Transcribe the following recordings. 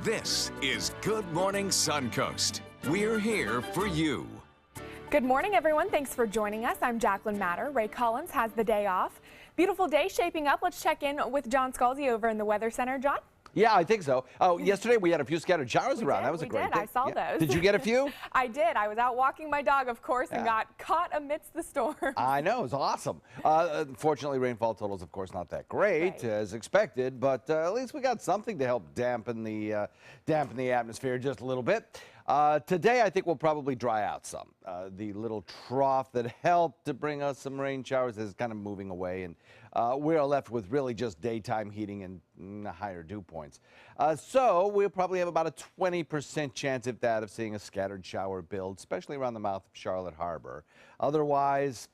This is Good Morning Suncoast. We're here for you. Good morning, everyone. Thanks for joining us. I'm Jacqueline Matter. Ray Collins has the day off. Beautiful day shaping up. Let's check in with John Scalzi over in the Weather Center. John? Yeah, I think so. Oh, yesterday we had a few scattered showers around. That was a great day. I saw those. Did you get a few? I did. I was out walking my dog, of course, and got caught amidst the storm. I know. It was awesome. Unfortunately, rainfall totals, of course, not that great as expected, but at least we got something to help dampen the atmosphere just a little bit. Today, I think we'll probably dry out some. The little trough that helped to bring us some rain showers is kind of moving away, and we are left with really just daytime heating and higher dew points. So we'll probably have about a 20% chance, if that, of seeing a scattered shower build, especially around the mouth of Charlotte Harbor. Otherwise,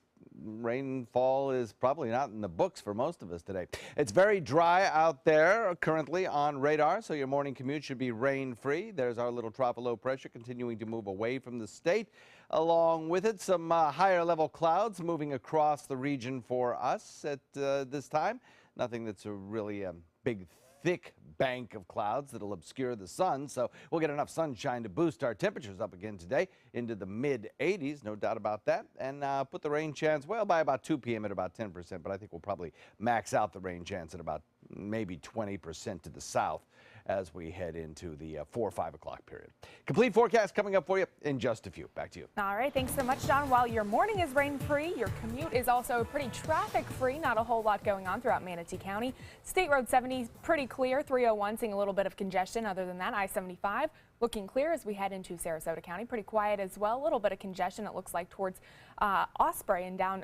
rainfall is probably not in the books for most of us today. It's very dry out there currently on radar, so your morning commute should be rain-free. There's our little trough of low pressure continuing to move away from the state. Along with it, some higher level clouds moving across the region for us at this time. Nothing that's a really big, thick bank of clouds that'll obscure the sun, so we'll get enough sunshine to boost our temperatures up again today into the mid-80s, no doubt about that, and put the rain chance, well, by about 2 p.m. at about 10%, but I think we'll probably max out the rain chance at about maybe 20% to the south as we head into the 4 or 5 o'clock period. Complete forecast coming up for you in just a few. Back to you. All right, thanks so much, John. While your morning is rain-free, your commute is also pretty traffic-free. Not a whole lot going on throughout Manatee County. State Road 70 pretty clear. 301 seeing a little bit of congestion. Other than that, I-75 looking clear as we head into Sarasota County. Pretty quiet as well. A little bit of congestion, it looks like, towards Osprey and down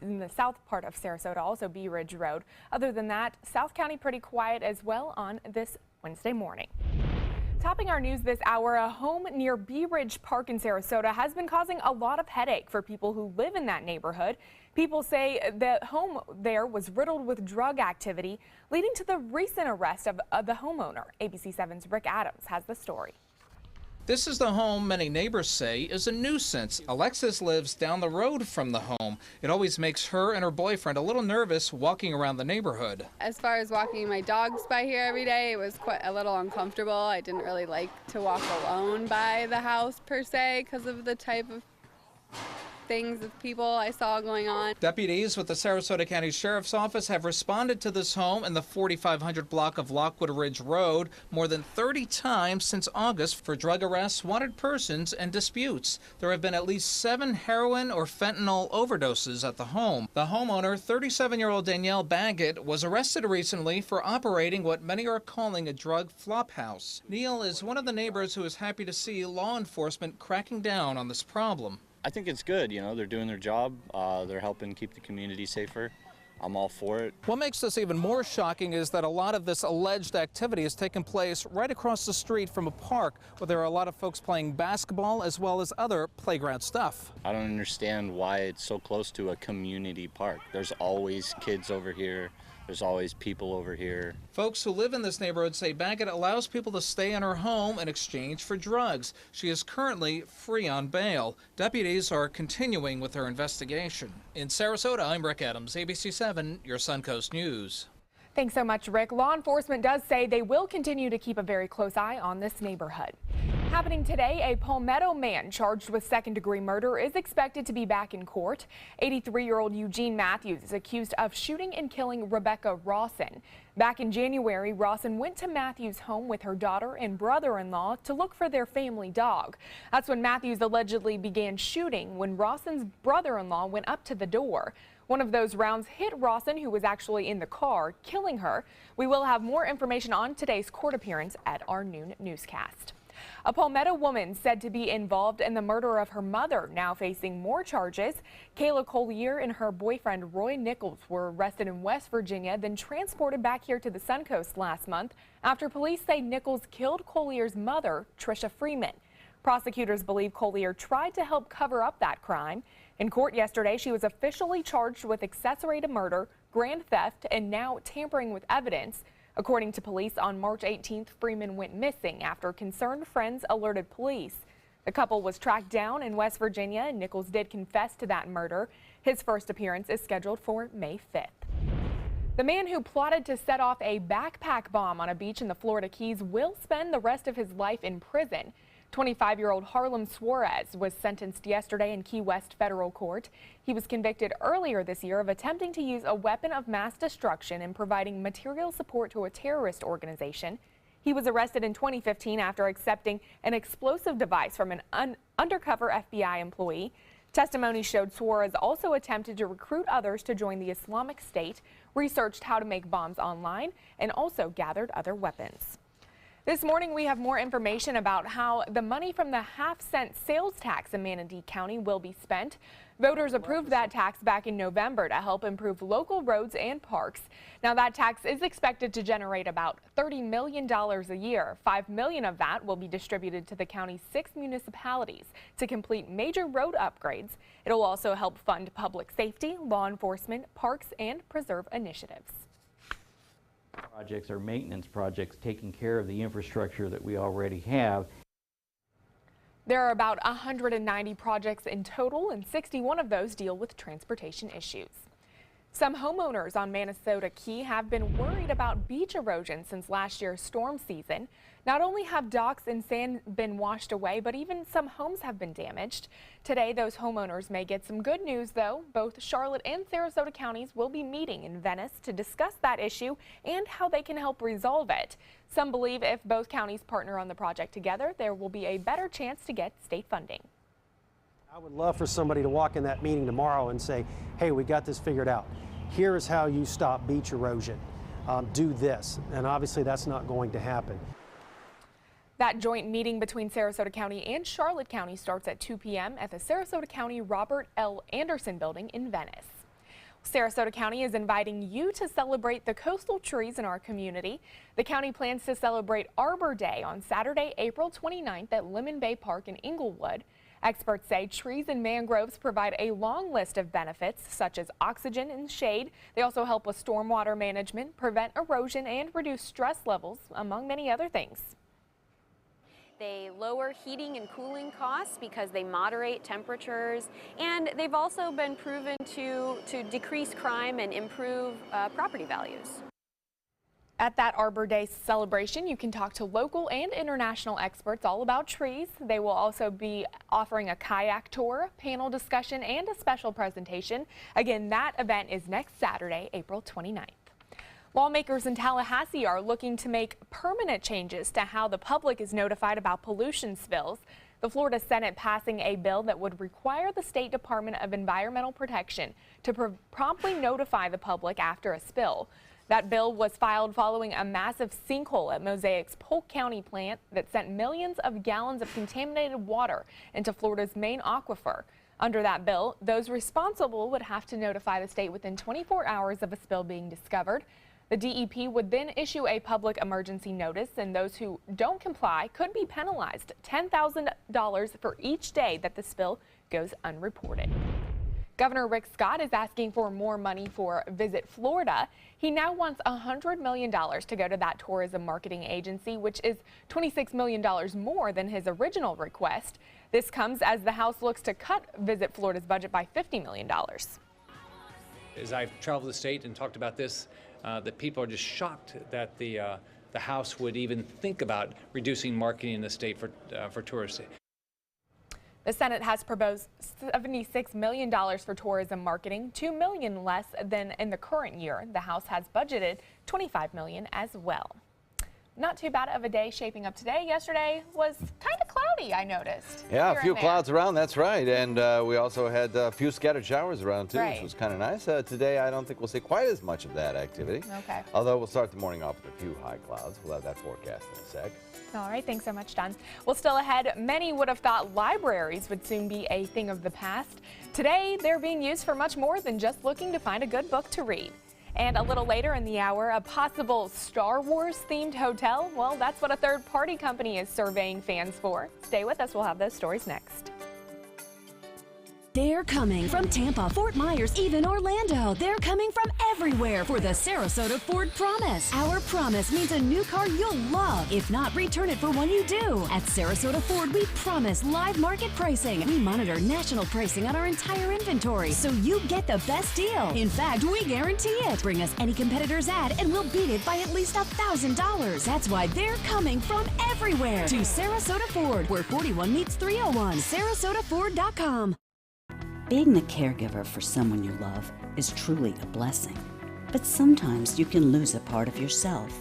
in the south part of Sarasota, also Bee Ridge Road. Other than that, South County pretty quiet as well on this Wednesday morning. Topping our news this hour, a home near Bee Ridge Park in Sarasota has been causing a lot of headache for people who live in that neighborhood. People say the home there was riddled with drug activity, leading to the recent arrest of the homeowner. ABC 7's Rick Adams has the story. This is the home many neighbors say is a nuisance. Alexis lives down the road from the home. It always makes her and her boyfriend a little nervous walking around the neighborhood. As far as walking my dogs by here every day, it was quite a little uncomfortable. I didn't really like to walk alone by the house per se because of the type of things of people I saw going on. Deputies with the Sarasota County Sheriff's Office have responded to this home in the 4500 block of Lockwood Ridge Road more than 30 times since August for drug arrests, wanted persons, and disputes. There have been at least 7 heroin or fentanyl overdoses at the home. The homeowner, 37-year-old Danielle Baggett, was arrested recently for operating what many are calling a drug flophouse. Neil is one of the neighbors who is happy to see law enforcement cracking down on this problem. I think it's good, they're doing their job, they're helping keep the community safer. I'm all for it. What makes this even more shocking is that a lot of this alleged activity has taken place right across the street from a park where there are a lot of folks playing basketball as well as other playground stuff. I don't understand why it's so close to a community park. There's always kids over here. There's always people over here. Folks who live in this neighborhood say Baggett allows people to stay in her home in exchange for drugs. She is currently free on bail. Deputies are continuing with their investigation. In Sarasota, I'm Rick Adams, ABC 7, your Suncoast News. Thanks so much, Rick. Law enforcement does say they will continue to keep a very close eye on this neighborhood. Happening today, a Palmetto man charged with second-degree murder is expected to be back in court. 83-year-old Eugene Matthews is accused of shooting and killing Rebecca Rawson. Back in January, Rawson went to Matthews' home with her daughter and brother-in-law to look for their family dog. That's when Matthews allegedly began shooting when Rawson's brother-in-law went up to the door. One of those rounds hit Rawson, who was actually in the car, killing her. We will have more information on today's court appearance at our noon newscast. A Palmetto woman said to be involved in the murder of her mother, now facing more charges. Kayla Collier and her boyfriend Roy Nichols were arrested in West Virginia, then transported back here to the Suncoast last month after police say Nichols killed Collier's mother, Trisha Freeman. Prosecutors believe Collier tried to help cover up that crime. In court yesterday, she was officially charged with accessory to murder, grand theft, and now tampering with evidence. According to police, on March 18th, Freeman went missing after concerned friends alerted police. The couple was tracked down in West Virginia, and Nichols did confess to that murder. His first appearance is scheduled for May 5th. The man who plotted to set off a backpack bomb on a beach in the Florida Keys will spend the rest of his life in prison. 25-year-old Harlem Suarez was sentenced yesterday in Key West federal court. He was convicted earlier this year of attempting to use a weapon of mass destruction and providing material support to a terrorist organization. He was arrested in 2015 after accepting an explosive device from an undercover FBI employee. Testimony showed Suarez also attempted to recruit others to join the Islamic State, researched how to make bombs online, and also gathered other weapons. This morning, we have more information about how the money from the half-cent sales tax in Manatee County will be spent. Voters approved that tax back in November to help improve local roads and parks. Now, that tax is expected to generate about $30 million a year. $5 million of that will be distributed to the county's 6 municipalities to complete major road upgrades. It'll also help fund public safety, law enforcement, parks, and preserve initiatives. Projects are maintenance projects taking care of the infrastructure that we already have. There are about 190 projects in total, and 61 of those deal with transportation issues. Some homeowners on Minnesota Key have been worried about beach erosion since last year's storm season. Not only have docks and sand been washed away, but even some homes have been damaged. Today, those homeowners may get some good news, though. Both Charlotte and Sarasota counties will be meeting in Venice to discuss that issue and how they can help resolve it. Some believe if both counties partner on the project together, there will be a better chance to get state funding. I would love for somebody to walk in that meeting tomorrow and say, hey, we got this figured out. Here is how you stop beach erosion. Do this. And obviously that's not going to happen. That joint meeting between Sarasota County and Charlotte County starts at 2 p.m. at the Sarasota County Robert L. Anderson building in Venice. Sarasota County is inviting you to celebrate the coastal trees in our community. The county plans to celebrate Arbor Day on Saturday, April 29th at Lemon Bay Park in Inglewood. Experts say trees and mangroves provide a long list of benefits, such as oxygen and shade. They also help with stormwater management, prevent erosion, and reduce stress levels, among many other things. They lower heating and cooling costs because they moderate temperatures, and they've also been proven to decrease crime and improve property values. At that Arbor Day celebration, you can talk to local and international experts all about trees. They will also be offering a kayak tour, panel discussion, and a special presentation. Again, that event is next Saturday, April 29th. Lawmakers in Tallahassee are looking to make permanent changes to how the public is notified about pollution spills. The Florida Senate passing a bill that would require the State Department of Environmental Protection to promptly notify the public after a spill. That bill was filed following a massive sinkhole at Mosaic's Polk County plant that sent millions of gallons of contaminated water into Florida's main aquifer. Under that bill, those responsible would have to notify the state within 24 hours of a spill being discovered. The DEP would then issue a public emergency notice, and those who don't comply could be penalized $10,000 for each day that the spill goes unreported. Governor Rick Scott is asking for more money for Visit Florida. He now wants $100 million to go to that tourism marketing agency, which is $26 million more than his original request. This comes as the House looks to cut Visit Florida's budget by $50 million. As I've traveled the state and talked about this, the people are just shocked that the House would even think about reducing marketing in the state for tourists. The Senate has proposed $76 million for tourism marketing, $2 million less than in the current year. The House has budgeted $25 million as well. Not too bad of a day shaping up today. Yesterday was kind of cloudy, I noticed. Yeah, a few clouds around, that's right. And we also had a few scattered showers around, too, which was kind of nice. Today, I don't think we'll see quite as much of that activity. Okay. Although we'll start the morning off with a few high clouds. We'll have that forecast in a sec. All right, thanks so much, Don. Well, still ahead, many would have thought libraries would soon be a thing of the past. Today, they're being used for much more than just looking to find a good book to read. And a little later in the hour, a possible Star Wars-themed hotel. Well, that's what a third-party company is surveying fans for. Stay with us. We'll have those stories next. They're coming from Tampa, Fort Myers, even Orlando. They're coming from everywhere for the Sarasota Ford Promise. Our promise means a new car you'll love. If not, return it for one you do. At Sarasota Ford, we promise live market pricing. We monitor national pricing on our entire inventory, so you get the best deal. In fact, we guarantee it. Bring us any competitor's ad, and we'll beat it by at least $1,000. That's why they're coming from everywhere to Sarasota Ford, where 41 meets 301. SarasotaFord.com. Being the caregiver for someone you love is truly a blessing. But sometimes you can lose a part of yourself.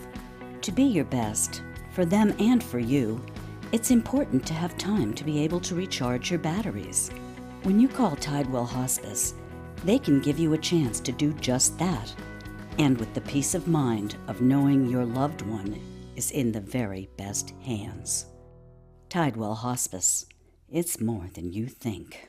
To be your best, for them and for you, it's important to have time to be able to recharge your batteries. When you call Tidewell Hospice, they can give you a chance to do just that. And with the peace of mind of knowing your loved one is in the very best hands. Tidewell Hospice. It's more than you think.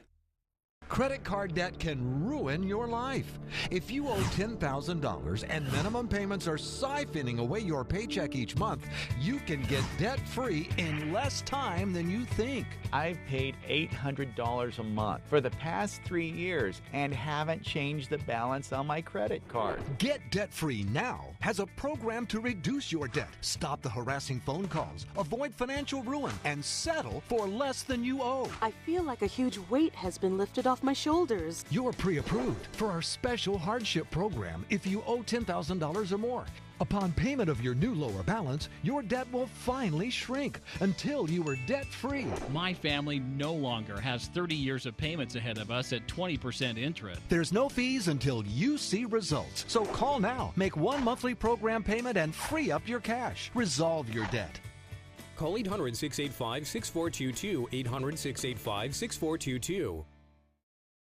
Credit card debt can ruin your life. If you owe $10,000 and minimum payments are siphoning away your paycheck each month, you can get debt-free in less time than you think. I've paid $800 a month for the past 3 years and haven't changed the balance on my credit card. Get debt-free now has a program to reduce your debt, stop the harassing phone calls, avoid financial ruin, and settle for less than you owe. I feel like a huge weight has been lifted off my shoulders. You're pre-approved for our special hardship program if you owe $10,000 or more. Upon payment of your new lower balance, your debt will finally shrink until you are debt-free. My family no longer has 30 years of payments ahead of us at 20% interest. There's no fees until you see results. So call now, make one monthly program payment, and free up your cash. Resolve your debt. Call 800-685-6422, 800-685-6422.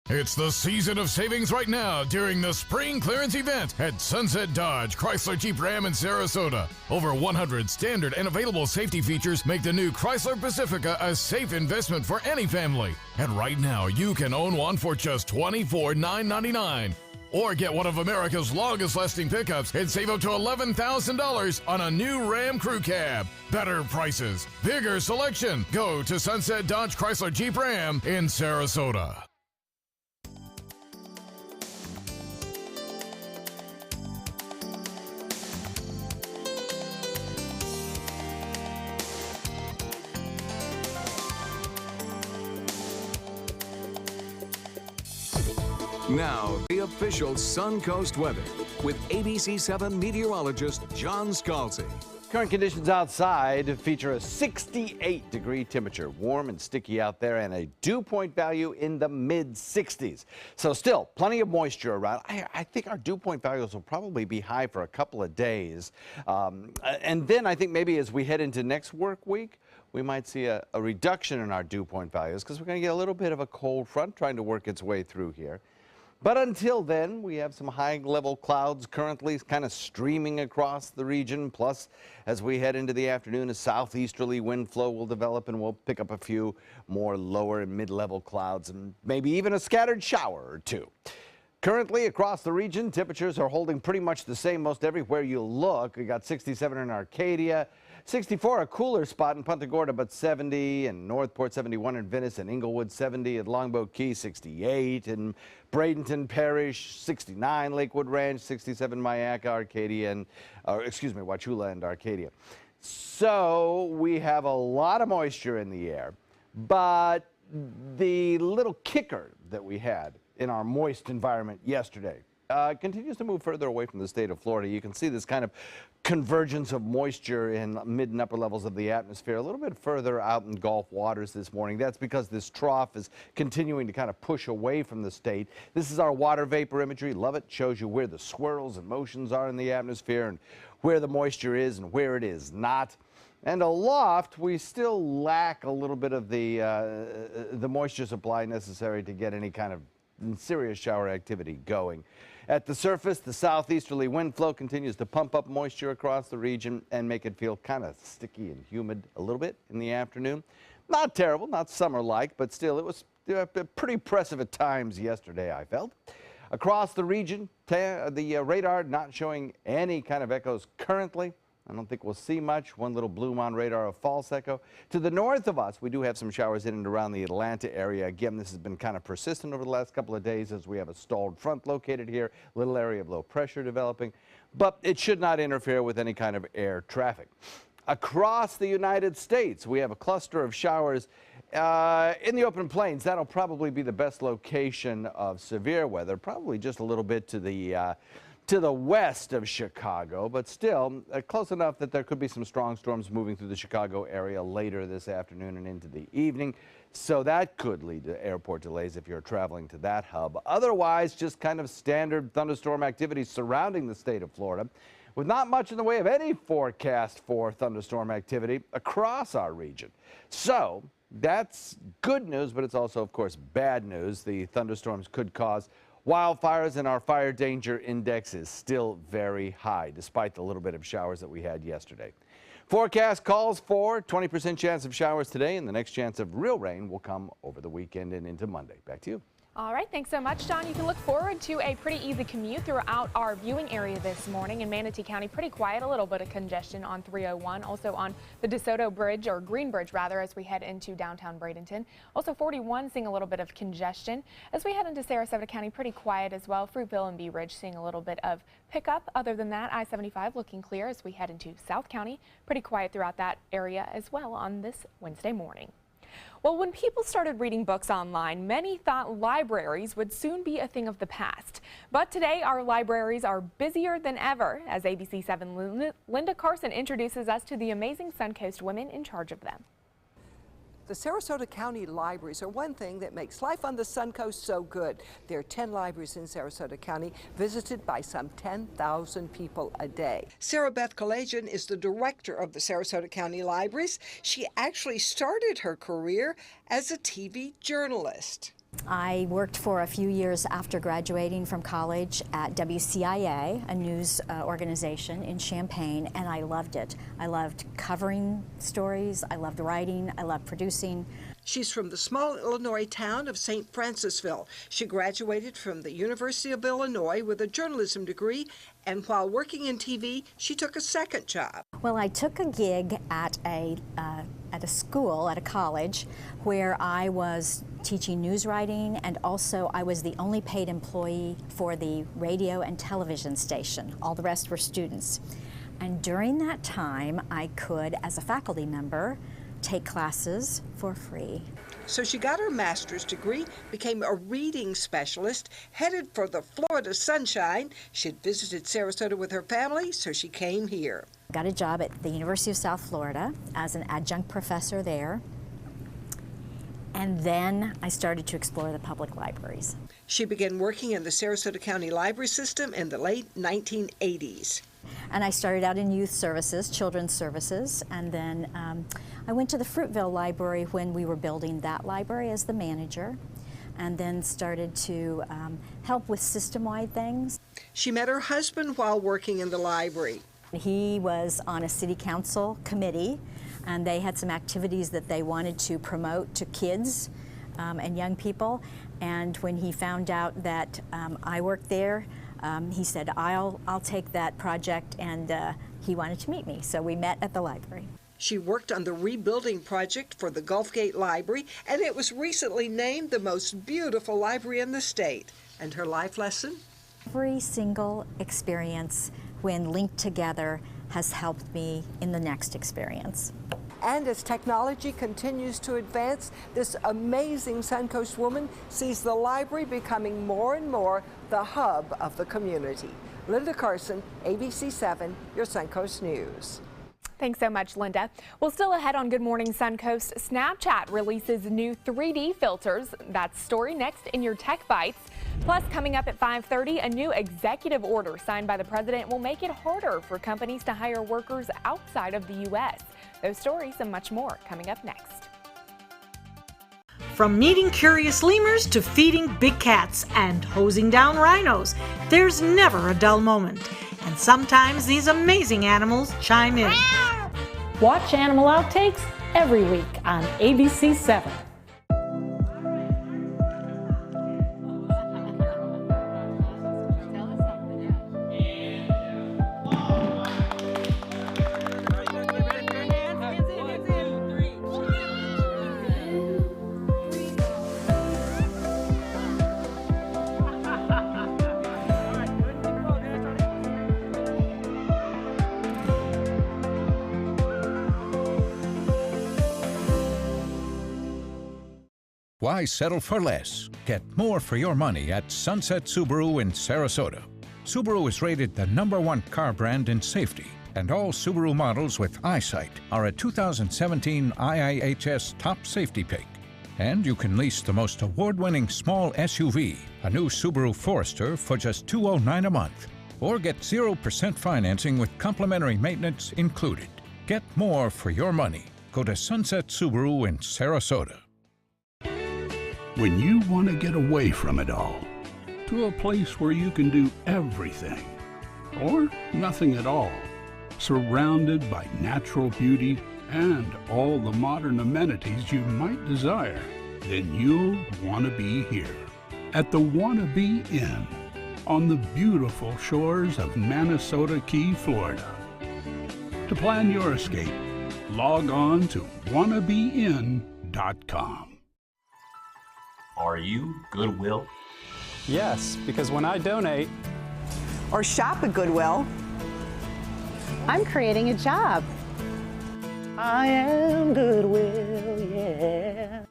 It's the season of savings right now during the spring clearance event at Sunset Dodge Chrysler Jeep Ram in Sarasota. Over 100 standard and available safety features make the new Chrysler Pacifica a safe investment for any family. And right now, you can own one for just $24,999. Or get one of America's longest-lasting pickups and save up to $11,000 on a new Ram Crew Cab. Better prices, bigger selection. Go to Sunset Dodge Chrysler Jeep Ram in Sarasota. Now, the official Suncoast weather with ABC7 meteorologist John Scalzi. Current conditions outside feature a 68-degree temperature, warm and sticky out there, and a dew point value in the mid-60s. So still, plenty of moisture around. I think our dew point values will probably be high for a couple of days. And then I think maybe as we head into next work week, we might see a reduction in our dew point values because we're going to get a little bit of a cold front trying to work its way through here. But until then, we have some high-level clouds currently kind of streaming across the region. Plus, as we head into the afternoon, a southeasterly wind flow will develop, and we'll pick up a few more lower and mid-level clouds and maybe even a scattered shower or two. Currently, across the region, temperatures are holding pretty much the same most everywhere you look. We got 67 in Arcadia, 64, a cooler spot in Punta Gorda, but 70 in Northport, 71 in Venice and Inglewood, 70 at Longboat Key, 68 in Bradenton Parish, 69 Lakewood Ranch, 67 Mayaca, Arcadia, and Wauchula and Arcadia. So we have a lot of moisture in the air, but the little kicker that we had in our moist environment yesterday continues to move further away from the state of Florida. You can see this kind of convergence of moisture in mid and upper levels of the atmosphere a little bit further out in Gulf waters this morning. That's because this trough is continuing to kind of push away from the state. This is our water vapor imagery. Love it. Shows you where the swirls and motions are in the atmosphere and where the moisture is and where it is not. And aloft, we still lack a little bit of the moisture supply necessary to get any kind of serious shower activity going. At the surface, the southeasterly wind flow continues to pump up moisture across the region and make it feel kind of sticky and humid a little bit in the afternoon. Not terrible, not summer-like, but still it was pretty oppressive at times yesterday, I felt. Across the region, the radar not showing any kind of echoes currently. I don't think we'll see much. One little bloom on radar of false echo. To the north of us, we do have some showers in and around the Atlanta area. Again, this has been kind of persistent over the last couple of days as we have a stalled front located here, little area of low pressure developing, but it should not interfere with any kind of air traffic. Across the United States, we have a cluster of showers in the open plains. That'll probably be the best location of severe weather, probably just a little bit to the west of Chicago, but still close enough that there could be some strong storms moving through the Chicago area later this afternoon and into the evening. So that could lead to airport delays if you're traveling to that hub. Otherwise, just kind of standard thunderstorm activity surrounding the state of Florida, with not much in the way of any forecast for thunderstorm activity across our region. So that's good news, but it's also, of course, bad news. The thunderstorms could cause wildfires, and our fire danger index is still very high, despite the little bit of showers that we had yesterday. Forecast calls for 20% chance of showers today, and the next chance of real rain will come over the weekend and into Monday. Back to you. All right, thanks so much, John. You can look forward to a pretty easy commute throughout our viewing area this morning. In Manatee County, pretty quiet, a little bit of congestion on 301, also on the DeSoto Bridge, or Green Bridge rather, as we head into downtown Bradenton. Also 41 seeing a little bit of congestion. As we head into Sarasota County, pretty quiet as well. Fruitville and Bee Ridge seeing a little bit of pickup. Other than that, I-75 looking clear as we head into South County. Pretty quiet throughout that area as well on this Wednesday morning. Well, when people started reading books online, many thought libraries would soon be a thing of the past. But today, our libraries are busier than ever, as ABC 7 Linda Carson introduces us to the amazing Suncoast women in charge of them. The Sarasota County libraries are one thing that makes life on the Suncoast so good. There are 10 libraries in Sarasota County, visited by some 10,000 people a day. Sarah Beth Kalajian is the director of the Sarasota County Libraries. She actually started her career as a TV journalist. I worked for a few years after graduating from college at WCIA, a news organization in Champaign, and I loved it. I loved covering stories, I loved writing, I loved producing. She's from the small Illinois town of St. Francisville. She graduated from the University of Illinois with a journalism degree, and while working in TV, she took a second job. Well, I took a gig at a school, at a college, where I was teaching news writing, and also I was the only paid employee for the radio and television station. All the rest were students. And during that time, I could, as a faculty member, take classes for free. So she got her master's degree, became a reading specialist, headed for the Florida sunshine. She'd visited Sarasota with her family, so she came here. Got a job at the University of South Florida as an adjunct professor there. And then I started to explore the public libraries. She began working in the Sarasota County Library System in the late 1980s. And I started out in youth services, children's services, and then I went to the Fruitville Library when we were building that library as the manager, and then started to help with system-wide things. She met her husband while working in the library. He was on a city council committee, and they had some activities that they wanted to promote to kids and young people. And when he found out that I worked there, he said, I'll take that project, and he wanted to meet me. So we met at the library. She worked on the rebuilding project for the Gulfgate Library, and it was recently named the most beautiful library in the state. And her life lesson? Every single experience, when linked together, has helped me in the next experience. And as technology continues to advance, this amazing Suncoast woman sees the library becoming more and more the hub of the community. Linda Carson, ABC 7, your Suncoast News. Thanks so much, Linda. Well, still ahead on Good Morning Suncoast, Snapchat releases new 3D filters. That's story next in your Tech Bites. Plus, coming up at 5:30, a new executive order signed by the president will make it harder for companies to hire workers outside of the U.S. Those stories and much more coming up next. From meeting curious lemurs to feeding big cats and hosing down rhinos, there's never a dull moment. And sometimes these amazing animals chime in. Watch Animal Outtakes every week on ABC 7. Why settle for less? Get more for your money at Sunset Subaru in Sarasota. Subaru is rated the #1 car brand in safety, and all Subaru models with eyesight are a 2017 IIHS top safety pick. And you can lease the most award-winning small SUV, a new Subaru Forester, for just $209 a month. Or get 0% financing with complimentary maintenance included. Get more for your money. Go to Sunset Subaru in Sarasota. When you want to get away from it all, to a place where you can do everything, or nothing at all, surrounded by natural beauty and all the modern amenities you might desire, then you'll want to be here at the Wannabe Inn on the beautiful shores of Manasota Key, Florida. To plan your escape, log on to wannabeinn.com. Are you Goodwill? Yes, because when I donate or shop at Goodwill, I'm creating a job. I am Goodwill, yeah.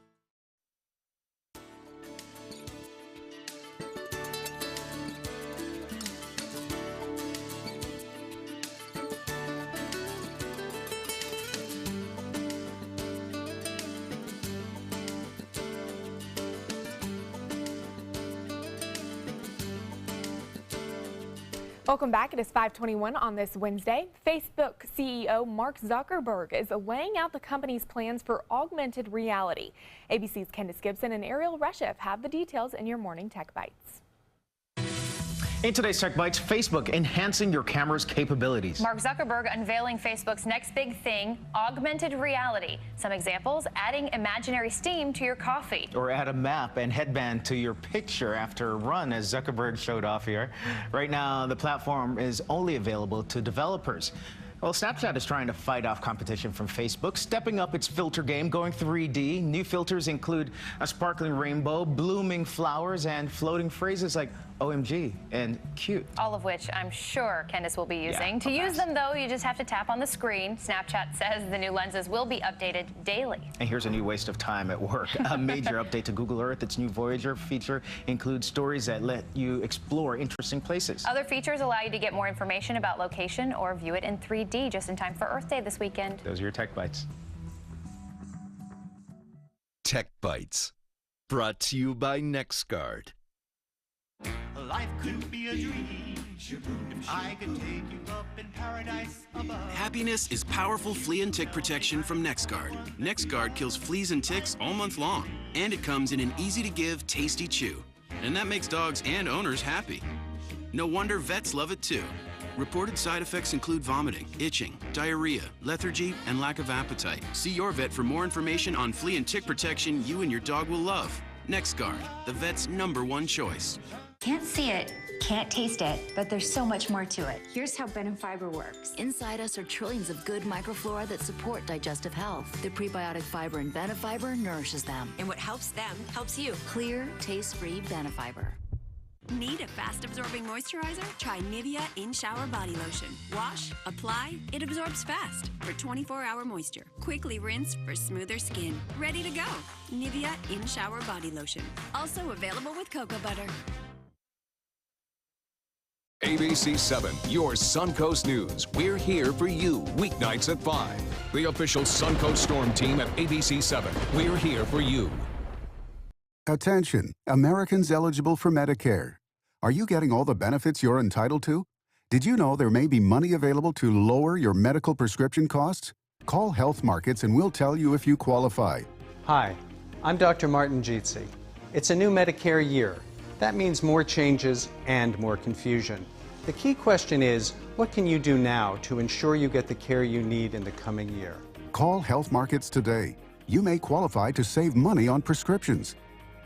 Welcome back. It is 5:21 on this Wednesday. Facebook CEO Mark Zuckerberg is laying out the company's plans for augmented reality. ABC's Candace Gibson and Ariel Reshef have the details in your morning Tech Bites. In today's Tech Bites, Facebook enhancing your camera's capabilities. Mark Zuckerberg unveiling Facebook's next big thing, augmented reality. Some examples, adding imaginary steam to your coffee. Or add a map and headband to your picture after a run, as Zuckerberg showed off here. Right now, the platform is only available to developers. Well, Snapchat is trying to fight off competition from Facebook, stepping up its filter game, going 3D. New filters include a sparkling rainbow, blooming flowers, and floating phrases like OMG and cute. All of which I'm sure Candace will be using. To use them, though, you just have to tap on the screen. Snapchat says the new lenses will be updated daily. And here's a new waste of time at work. A major update to Google Earth. Its new Voyager feature includes stories that let you explore interesting places. Other features allow you to get more information about location or view it in 3D just in time for Earth Day this weekend. Those are your Tech Bites. Tech Bites, brought to you by NextGuard. Life could be a dream. I could take you up in paradise above. Happiness is powerful flea and tick protection from NextGuard. NextGuard kills fleas and ticks all month long, and it comes in an easy-to-give, tasty chew. And that makes dogs and owners happy. No wonder vets love it too. Reported side effects include vomiting, itching, diarrhea, lethargy, and lack of appetite. See your vet for more information on flea and tick protection you and your dog will love. NextGuard, the vet's #1 choice. Can't see it, can't taste it, but there's so much more to it. Here's how Benefiber works. Inside us are trillions of good microflora that support digestive health. The prebiotic fiber in Benefiber nourishes them. And what helps them helps you. Clear, taste-free Benefiber. Need a fast-absorbing moisturizer? Try Nivea In-Shower Body Lotion. Wash, apply, it absorbs fast for 24-hour moisture. Quickly rinse for smoother skin. Ready to go. Nivea In-Shower Body Lotion. Also available with cocoa butter. ABC 7, your Suncoast News. We're here for you, weeknights at 5. The official Suncoast Storm team at ABC 7. We're here for you. Attention, Americans eligible for Medicare. Are you getting all the benefits you're entitled to? Did you know there may be money available to lower your medical prescription costs? Call Health Markets and we'll tell you if you qualify. Hi, I'm Dr. Martin Jeetsi. It's a new Medicare year. That means more changes and more confusion. The key question is, what can you do now to ensure you get the care you need in the coming year? Call Health Markets today. You may qualify to save money on prescriptions.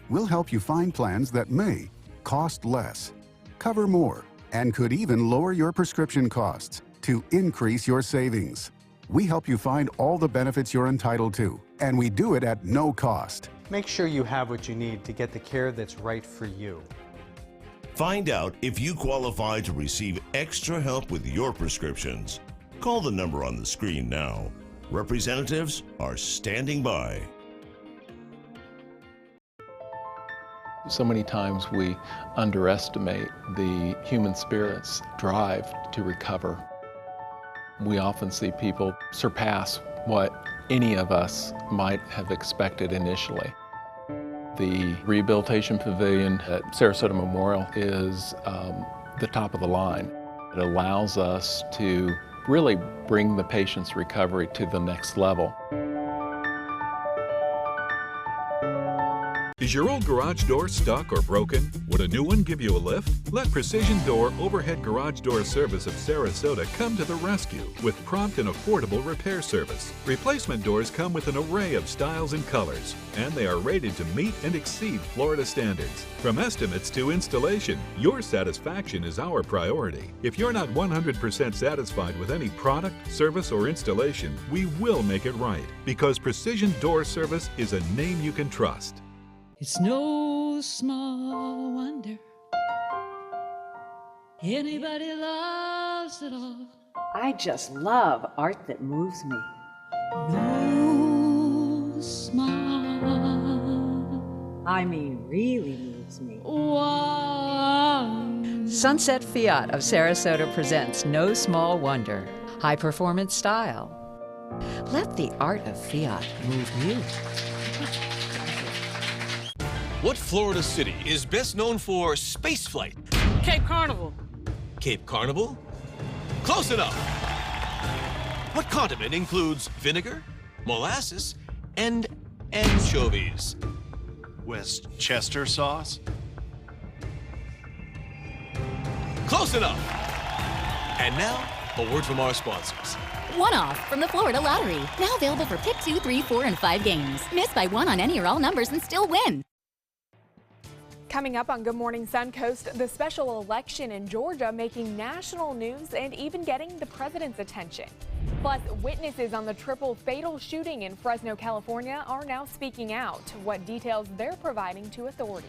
We'll help you find plans that may cost less, cover more, and could even lower your prescription costs to increase your savings. We help you find all the benefits you're entitled to, and we do it at no cost. Make sure you have what you need to get the care that's right for you. Find out if you qualify to receive extra help with your prescriptions. Call the number on the screen now. Representatives are standing by. So many times we underestimate the human spirit's drive to recover. We often see people surpass what any of us might have expected initially. The Rehabilitation Pavilion at Sarasota Memorial is the top of the line. It allows us to really bring the patient's recovery to the next level. Is your old garage door stuck or broken? Would a new one give you a lift? Let Precision Door Overhead Garage Door Service of Sarasota come to the rescue with prompt and affordable repair service. Replacement doors come with an array of styles and colors, and they are rated to meet and exceed Florida standards. From estimates to installation, your satisfaction is our priority. If you're not 100% satisfied with any product, service, or installation, we will make it right, because Precision Door Service is a name you can trust. It's no small wonder anybody loves it all. I just love art that moves me. No small, I mean, really moves me. Sunset Fiat of Sarasota presents No Small Wonder, high performance style. Let the art of Fiat move you. What Florida city is best known for spaceflight? Cape Carnival. Cape Carnival? Close enough. What condiment includes vinegar, molasses, and anchovies? Westchester sauce? Close enough. And now, a word from our sponsors. One-off from the Florida Lottery. Now available for pick 2, 3, 4, and 5 games. Miss by one on any or all numbers and still win. Coming up on Good Morning Suncoast, the special election in Georgia making national news and even getting the president's attention. Plus, witnesses on the triple fatal shooting in Fresno, California are now speaking out, what details they're providing to authorities.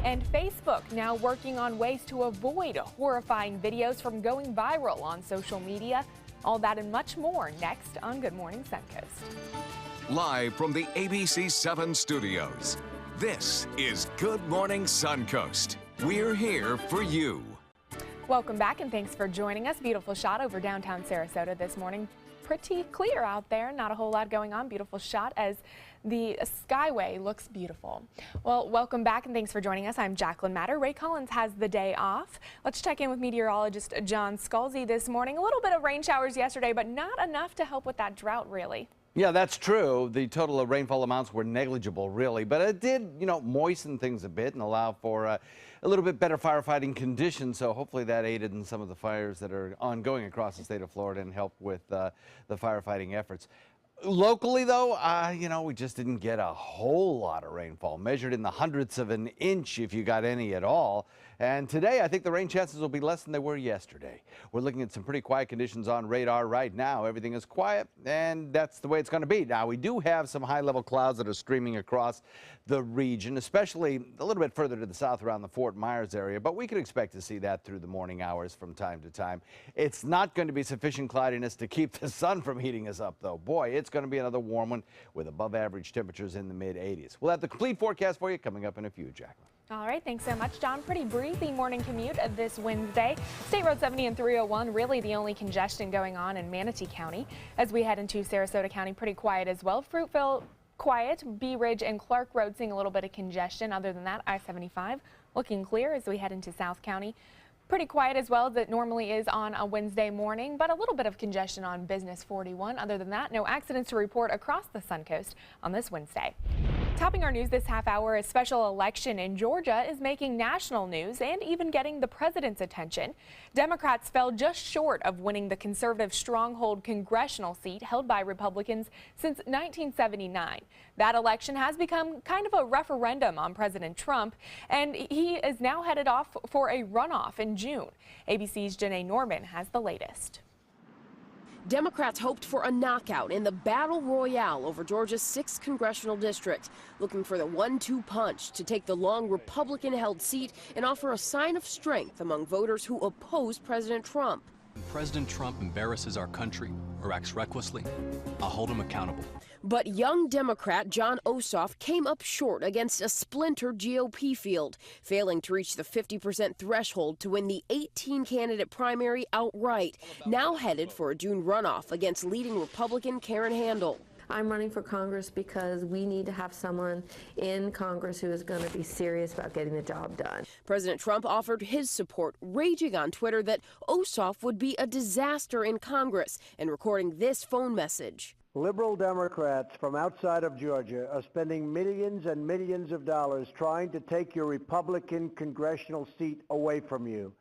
And Facebook now working on ways to avoid horrifying videos from going viral on social media. All that and much more next on Good Morning Suncoast. Live from the ABC 7 studios, this is Good Morning Suncoast. We're here for you. Welcome back and thanks for joining us. Beautiful shot over downtown Sarasota this morning. Pretty clear out there, not a whole lot going on. Beautiful shot as the skyway looks beautiful. Well, welcome back and thanks for joining us. I'm Jacqueline Matter. Ray Collins has the day off. Let's check in with meteorologist John Scalzi this morning. A little bit of rain showers yesterday, but not enough to help with that drought, really. Yeah, that's true. The total of rainfall amounts were negligible, really, but it did, moisten things a bit and allow for a little bit better firefighting conditions. So hopefully that aided in some of the fires that are ongoing across the state of Florida and helped with the firefighting efforts. Locally, though, we just didn't get a whole lot of rainfall, measured in the hundredths of an inch if you got any at all. And today, I think the rain chances will be less than they were yesterday. We're looking at some pretty quiet conditions on radar right now. Everything is quiet, and that's the way it's going to be. Now, we do have some high-level clouds that are streaming across the region, especially a little bit further to the south around the Fort Myers area, but we can expect to see that through the morning hours from time to time. It's not going to be sufficient cloudiness to keep the sun from heating us up, though. Boy, it's going to be another warm one with above-average temperatures in the mid-80s. We'll have the complete forecast for you coming up in a few, Jacqueline. All right, thanks so much, John. Pretty breezy morning commute this Wednesday. State Road 70 and 301, really the only congestion going on in Manatee County. As we head into Sarasota County, pretty quiet as well. Fruitville, quiet. Bee Ridge and Clark Road seeing a little bit of congestion. Other than that, I-75 looking clear as we head into South County. Pretty quiet as well as it normally is on a Wednesday morning, but a little bit of congestion on Business 41. Other than that, no accidents to report across the Suncoast on this Wednesday. Topping our news this half hour, a special election in Georgia is making national news and even getting the president's attention. Democrats fell just short of winning the conservative stronghold congressional seat held by Republicans since 1979. That election has become kind of a referendum on President Trump, and he is now headed off for a runoff in June. ABC's Janae Norman has the latest. Democrats hoped for a knockout in the battle royale over Georgia's 6th congressional district, looking for the 1-2 punch to take the long Republican-held seat and offer a sign of strength among voters who oppose President Trump. When President Trump embarrasses our country or acts recklessly, I'll hold him accountable. But young Democrat John Ossoff came up short against a splintered GOP field, failing to reach the 50% threshold to win the 18-candidate primary outright, now headed for a June runoff against leading Republican Karen Handel. I'm running for Congress because we need to have someone in Congress who is going to be serious about getting the job done. President Trump offered his support, raging on Twitter that Ossoff would be a disaster in Congress and recording this phone message. Liberal Democrats from outside of Georgia are spending millions and millions of dollars trying to take your Republican congressional seat away from you.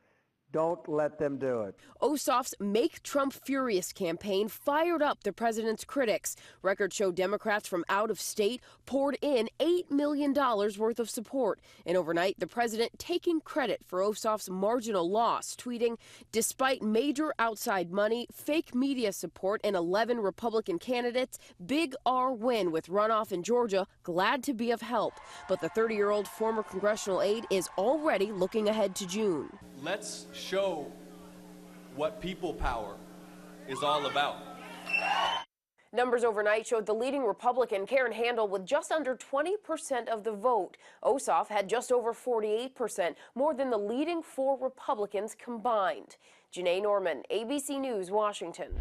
Don't let them do it. Ossoff's Make Trump Furious campaign fired up the president's critics. Records show Democrats from out of state poured in $8 million worth of support. And overnight, the president taking credit for Ossoff's marginal loss, tweeting, "Despite major outside money, fake media support, and 11 Republican candidates, big R win with runoff in Georgia. Glad to be of help." But the 30-year-old former congressional aide is already looking ahead to June. Let's show what people power is all about. Numbers overnight showed the leading Republican, Karen Handel, with just under 20% of the vote. Ossoff had just over 48%, more than the leading 4 Republicans combined. Janae Norman, ABC News, Washington.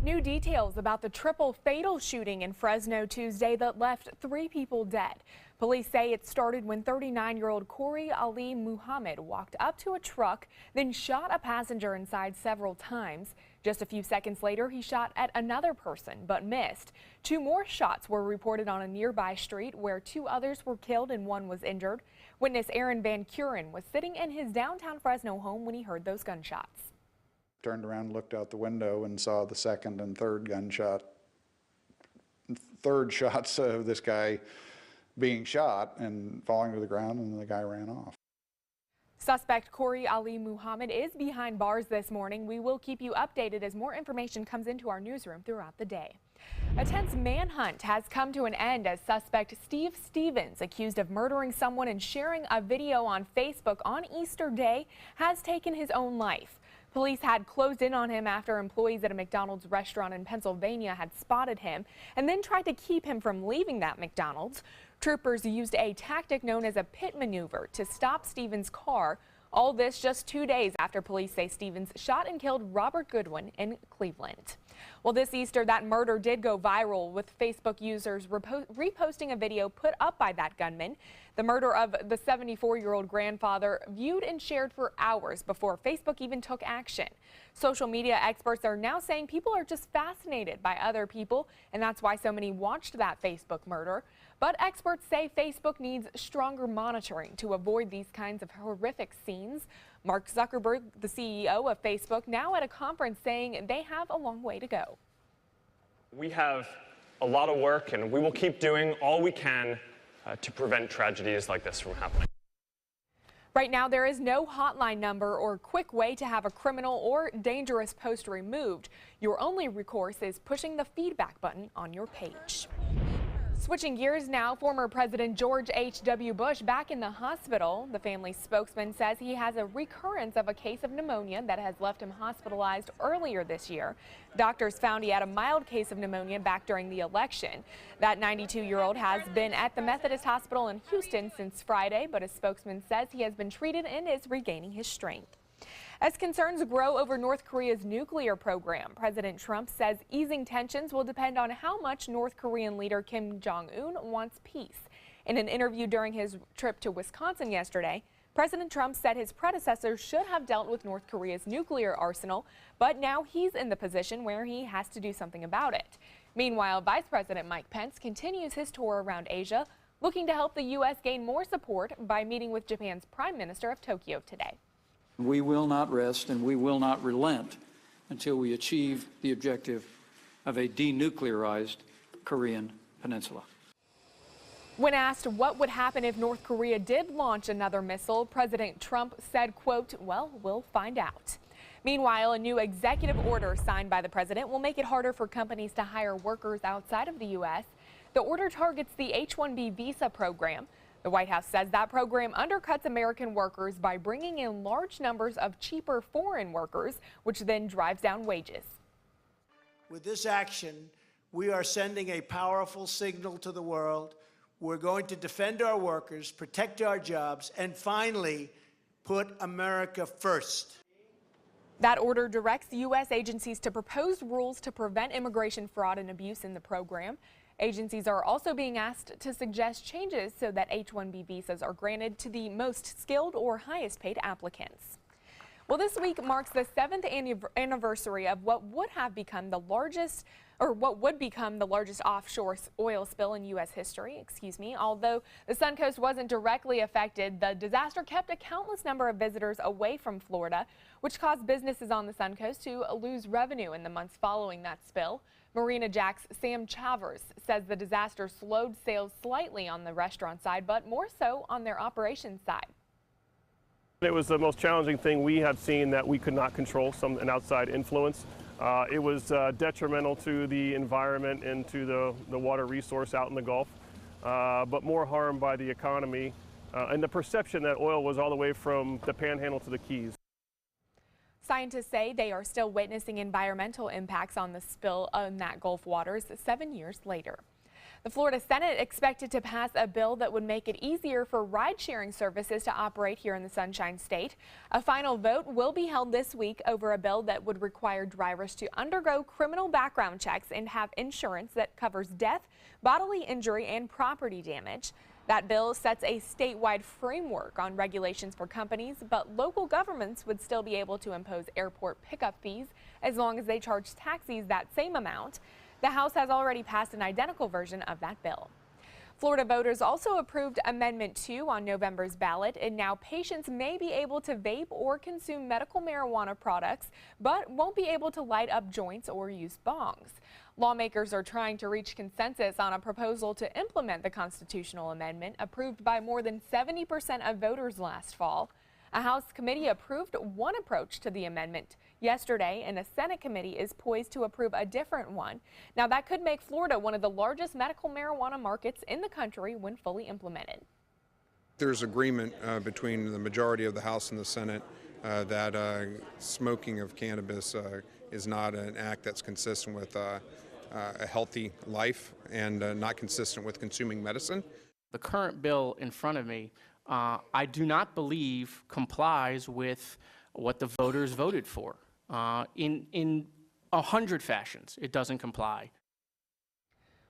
New details about the triple fatal shooting in Fresno Tuesday that left 3 people dead. Police say it started when 39-year-old Corey Ali Muhammad walked up to a truck, then shot a passenger inside several times. Just a few seconds later, he shot at another person, but missed. 2 more shots were reported on a nearby street where 2 others were killed and 1 was injured. Witness Aaron Van Kuren was sitting in his downtown Fresno home when he heard those gunshots. Turned around, looked out the window, and saw the second and third gunshot. Third shots of this guy being shot and falling to the ground, and the guy ran off. Suspect Corey Ali Muhammad is behind bars this morning. We will keep you updated as more information comes into our newsroom throughout the day. A tense manhunt has come to an end as suspect Steve Stevens, accused of murdering someone and sharing a video on Facebook on Easter Day, has taken his own life. Police had closed in on him after employees at a McDonald's restaurant in Pennsylvania had spotted him and then tried to keep him from leaving that McDonald's. Troopers used a tactic known as a pit maneuver to stop Stevens' car. All this just 2 days after police say Stevens shot and killed Robert Goodwin in Cleveland. Well, this Easter, that murder did go viral, with Facebook users reposting a video put up by that gunman. The murder of the 74-year-old grandfather viewed and shared for hours before Facebook even took action. Social media experts are now saying people are just fascinated by other people, and that's why so many watched that Facebook murder. But experts say Facebook needs stronger monitoring to avoid these kinds of horrific scenes. Mark Zuckerberg, the CEO of Facebook, now at a conference saying they have a long way to go. We have a lot of work, and we will keep doing all we can to prevent tragedies like this from happening. Right now, there is no hotline number or quick way to have a criminal or dangerous post removed. Your only recourse is pushing the feedback button on your page. Switching gears now, former President George H.W. Bush back in the hospital. The family spokesman says he has a recurrence of a case of pneumonia that has left him hospitalized earlier this year. Doctors found he had a mild case of pneumonia back during the election. That 92-year-old has been at the Methodist Hospital in Houston since Friday, but his spokesman says he has been treated and is regaining his strength. As concerns grow over North Korea's nuclear program, President Trump says easing tensions will depend on how much North Korean leader Kim Jong-un wants peace. In an interview during his trip to Wisconsin yesterday, President Trump said his predecessor should have dealt with North Korea's nuclear arsenal, but now he's in the position where he has to do something about it. Meanwhile, Vice President Mike Pence continues his tour around Asia, looking to help the U.S. gain more support by meeting with Japan's Prime Minister of Tokyo today. We will not rest and we will not relent until we achieve the objective of a denuclearized Korean peninsula. When asked what would happen if North Korea did launch another missile, President Trump said, quote, "Well, we'll find out." Meanwhile, a new executive order signed by the president will make it harder for companies to hire workers outside of the U.S. The order targets the H-1B visa program. The White House says that program undercuts American workers by bringing in large numbers of cheaper foreign workers, which then drives down wages. With this action, we are sending a powerful signal to the world. We're going to defend our workers, protect our jobs, and finally, put America first. That order directs U.S. agencies to propose rules to prevent immigration fraud and abuse in the program. Agencies are also being asked to suggest changes so that H-1B visas are granted to the most skilled or highest paid applicants. Well, this week marks the 7th anniversary of what would become the largest offshore oil spill in U.S. history, Although the Suncoast wasn't directly affected, the disaster kept a countless number of visitors away from Florida, which caused businesses on the Suncoast to lose revenue in the months following that spill. Marina Jack's Sam Chavers says the disaster slowed sales slightly on the restaurant side, but more so on their operations side. It was the most challenging thing we had seen that we could not control, an outside influence. It was detrimental to the environment and to the water resource out in the Gulf, but more harm by the economy and the perception that oil was all the way from the Panhandle to the Keys. Scientists say they are still witnessing environmental impacts on the spill in that Gulf waters 7 years later. The Florida Senate expected to pass a bill that would make it easier for ride-sharing services to operate here in the Sunshine State. A final vote will be held this week over a bill that would require drivers to undergo criminal background checks and have insurance that covers death, bodily injury, and property damage. That bill sets a statewide framework on regulations for companies, but local governments would still be able to impose airport pickup fees as long as they charge taxis that same amount. The House has already passed an identical version of that bill. Florida voters also approved Amendment 2 on November's ballot, and now patients may be able to vape or consume medical marijuana products, but won't be able to light up joints or use bongs. Lawmakers are trying to reach consensus on a proposal to implement the constitutional amendment approved by more than 70% of voters last fall. A House committee approved one approach to the amendment yesterday, and a Senate committee is poised to approve a different one. Now, that could make Florida one of the largest medical marijuana markets in the country when fully implemented. There's agreement between the majority of the House and the Senate that smoking of cannabis is not an act that's consistent with a healthy life and not consistent with consuming medicine. The current bill in front of me, I do not believe complies with what the voters voted for. In 100 fashions, it doesn't comply.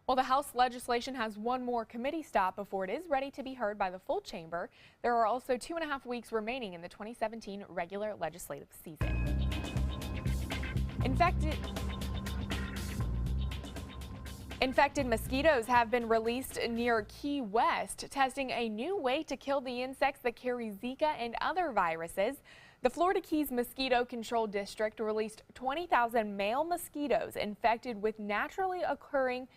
Well, the House legislation has one more committee stop before it is ready to be heard by the full chamber. There are also 2.5 weeks remaining in the 2017 regular legislative season. Infected mosquitoes have been released near Key West, testing a new way to kill the insects that carry Zika and other viruses. The Florida Keys Mosquito Control District released 20,000 male mosquitoes infected with naturally occurring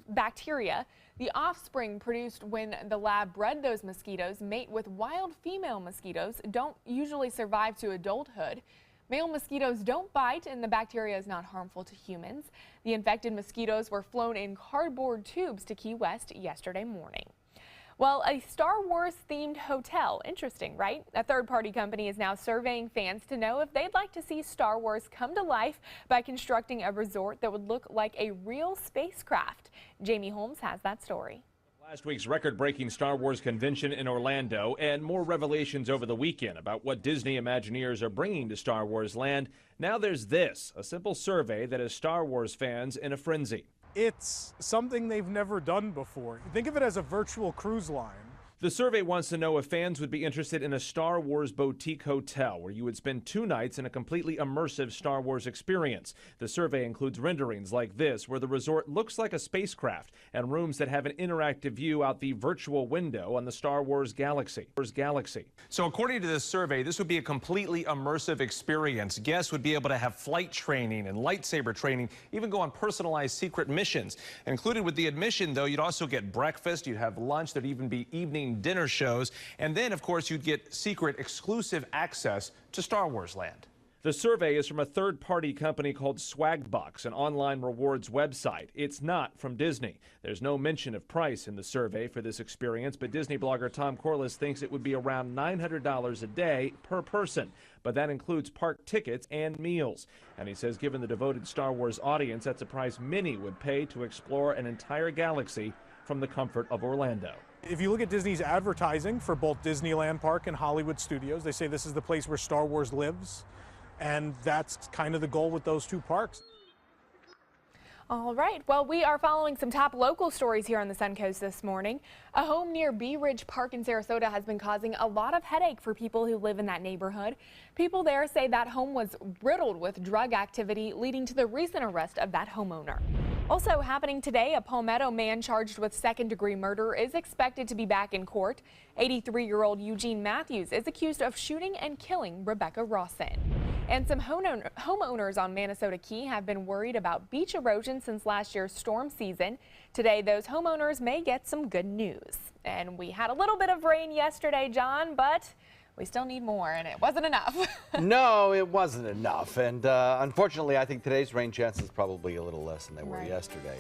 bacteria. The offspring produced when the lab bred those mosquitoes mate with wild female mosquitoes don't usually survive to adulthood. Male mosquitoes don't bite, and the bacteria is not harmful to humans. The infected mosquitoes were flown in cardboard tubes to Key West yesterday morning. Well, a Star Wars themed hotel. Interesting, right? A third-party company is now surveying fans to know if they'd like to see Star Wars come to life by constructing a resort that would look like a real spacecraft. Jamie Holmes has that story. Last week's record-breaking Star Wars convention in Orlando, and more revelations over the weekend about what Disney Imagineers are bringing to Star Wars land. Now there's this, a simple survey that has Star Wars fans in a frenzy. It's something they've never done before. Think of it as a virtual cruise line. The survey wants to know if fans would be interested in a Star Wars boutique hotel where you would spend 2 nights in a completely immersive Star Wars experience. The survey includes renderings like this, where the resort looks like a spacecraft, and rooms that have an interactive view out the virtual window on the Star Wars galaxy. So according to this survey, this would be a completely immersive experience. Guests would be able to have flight training and lightsaber training, even go on personalized secret missions. Included with the admission, though, you'd also get breakfast, you'd have lunch, there'd even be evening dinner shows, and then, of course, you'd get secret exclusive access to Star Wars land. The survey is from a third-party company called Swagbucks, an online rewards website. It's not from Disney. There's no mention of price in the survey for this experience, but Disney blogger Tom Corliss thinks it would be around $900 a day per person. But that includes park tickets and meals. And he says given the devoted Star Wars audience, that's a price many would pay to explore an entire galaxy from the comfort of Orlando. If you look at Disney's advertising for both Disneyland Park and Hollywood Studios, they say this is the place where Star Wars lives. And that's kind of the goal with those two parks. All right, well, we are following some top local stories here on the Suncoast this morning. A home near Bee Ridge Park in Sarasota has been causing a lot of headache for people who live in that neighborhood. People there say that home was riddled with drug activity, leading to the recent arrest of that homeowner. Also happening today, a Palmetto man charged with second-degree murder is expected to be back in court. 83-year-old Eugene Matthews is accused of shooting and killing Rebecca Rawson. And some homeowners on Minnesota Key have been worried about beach erosion since last year's storm season. Today, those homeowners may get some good news. And we had a little bit of rain yesterday, John, but we still need more, and it wasn't enough. No, it wasn't enough. And unfortunately, I think today's rain chances probably a little less than they were yesterday.